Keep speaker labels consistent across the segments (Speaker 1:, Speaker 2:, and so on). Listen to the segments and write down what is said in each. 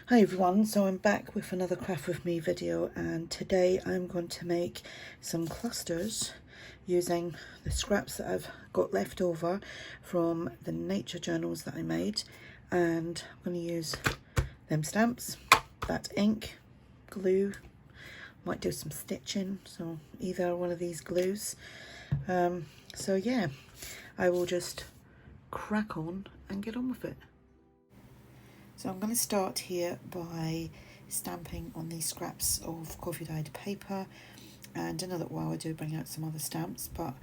Speaker 1: Hi everyone, so I'm back with another craft with me video, and today I'm going to make some clusters using the scraps that I've got left over from the nature journals that I made. And I'm going to use them stamps, that ink, glue, might do some stitching, so either one of these glues. So yeah, I will just crack on and get on with it. So I'm going to start here by stamping on these scraps of coffee dyed paper, and in a little while I do bring out some other stamps, but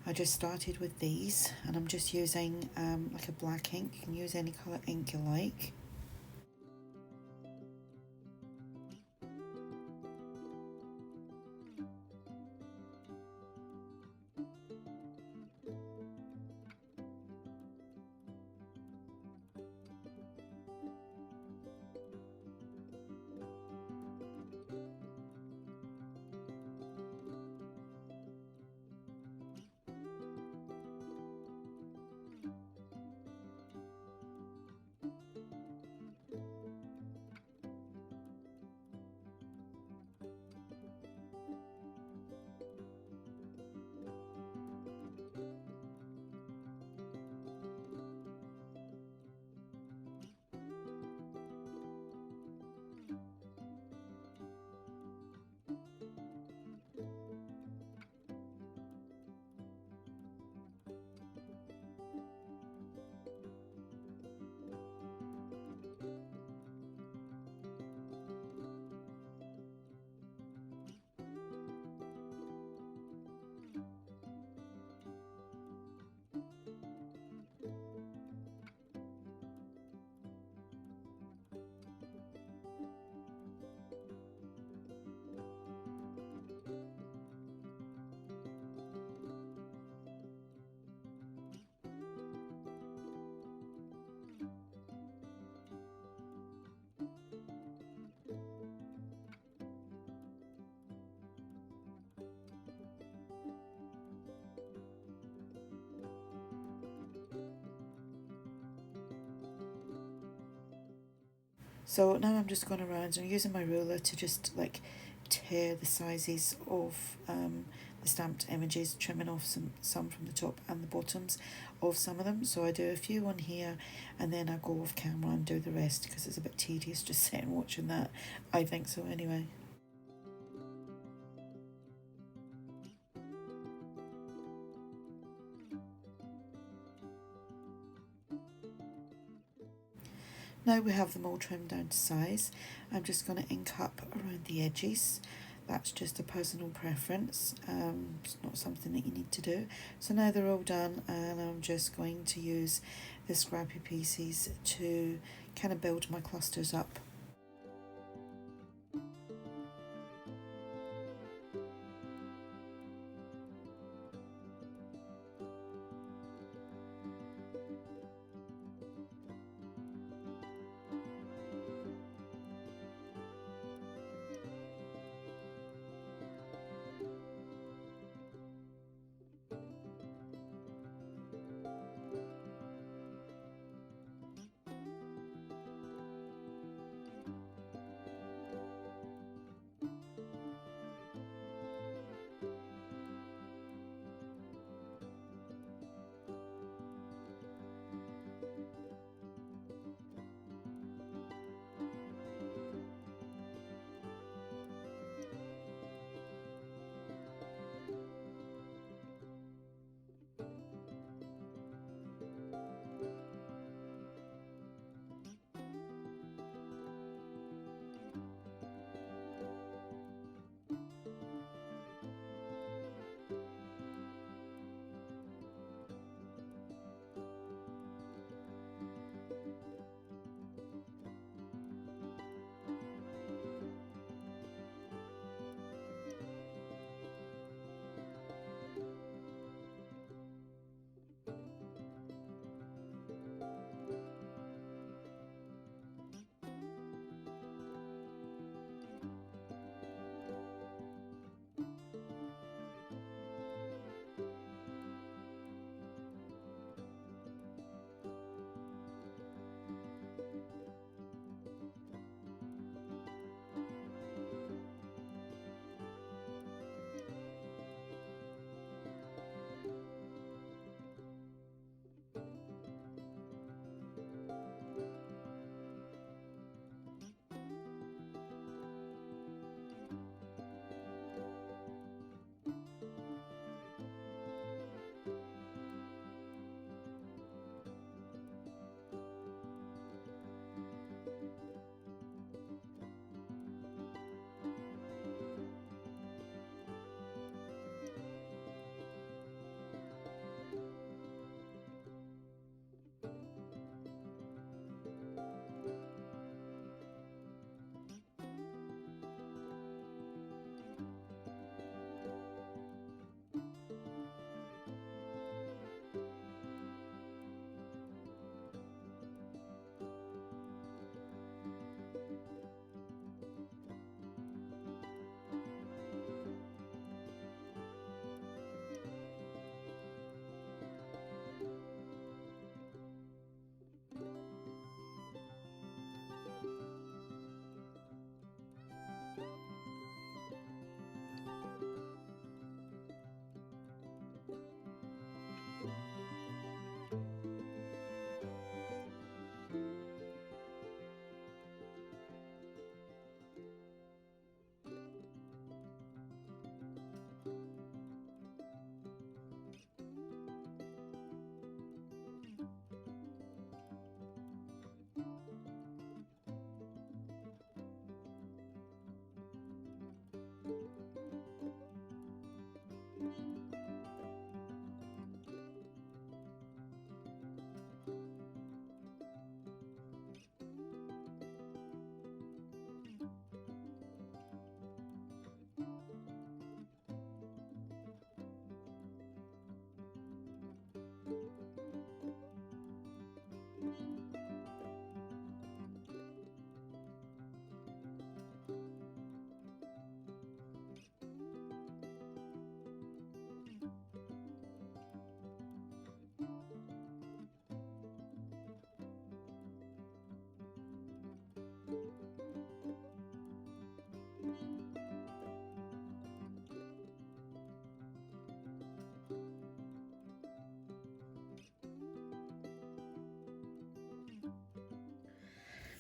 Speaker 1: I just started with these, and I'm just using like a black ink. You can use any colour ink you like. So now I'm just going around and using my ruler to just like tear the sizes of the stamped images, trimming off some from the top and the bottoms of some of them. So I do a few on here, and then I go off camera and do the rest because it's a bit tedious just sitting watching that. I think so anyway. Now we have them all trimmed down to size, I'm just going to ink up around the edges. That's just a personal preference, it's not something that you need to do. So now they're all done, and I'm just going to use the scrappy pieces to kind of build my clusters up.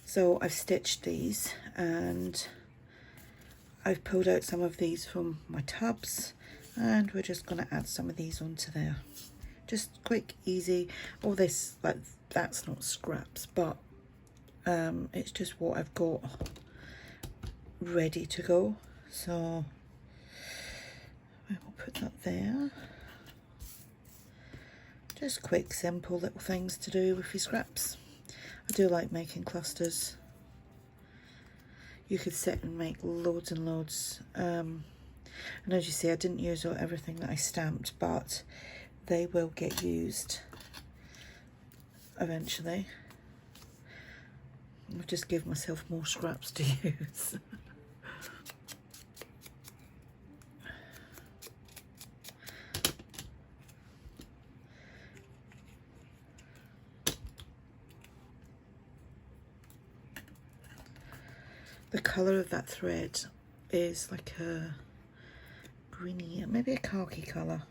Speaker 1: So I've stitched these and I've pulled out some of these from my tubs, and we're just going to add some of these onto there. Just quick, easy. All this, like, that's not scraps, but it's just what I've got ready to go. So I will put that there. Just quick, simple little things to do with your scraps. I do like making clusters. You could sit and make loads and loads. And as you see, I didn't use everything that I stamped, but they will get used eventually. I'll just give myself more scraps to use. The colour of that thread is like a greeny, maybe a khaki colour.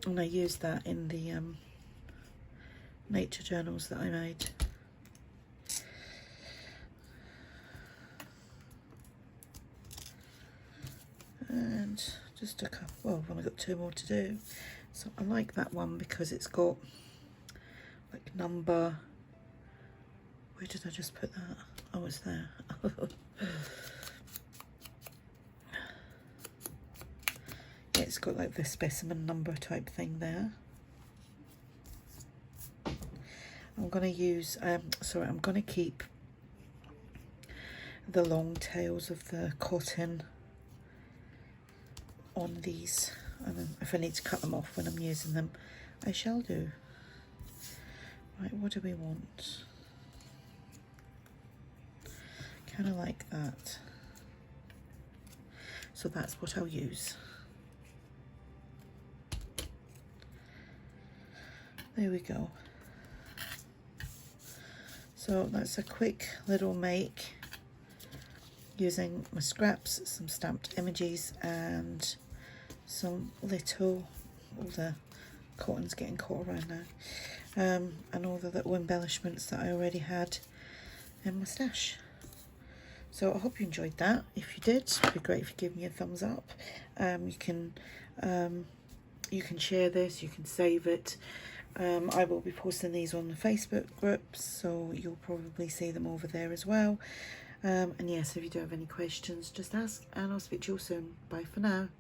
Speaker 1: And I used that in the nature journals that I made. And just a couple, well, I've only got 2 more to do. So I like that one because it's got like number. Where did I just put that? Oh, it's there. Yeah, it's got like the specimen number type thing there. I'm going to use, sorry, I'm going to keep the long tails of the cotton on these, and then if I need to cut them off when I'm using them, I shall do. Right, what do we want? Kind of like that. So that's what I'll use. There we go. So that's a quick little make using my scraps, some stamped images, and some little, all the cotton's getting caught around now, and all the little embellishments that I already had in my stash. So I hope you enjoyed that. If you did, it'd be great if you give me a thumbs up. You can share this, you can save it. I will be posting these on the Facebook groups, so you'll probably see them over there as well. And yes, if you do have any questions, just ask, and I'll speak to you all soon. Bye for now.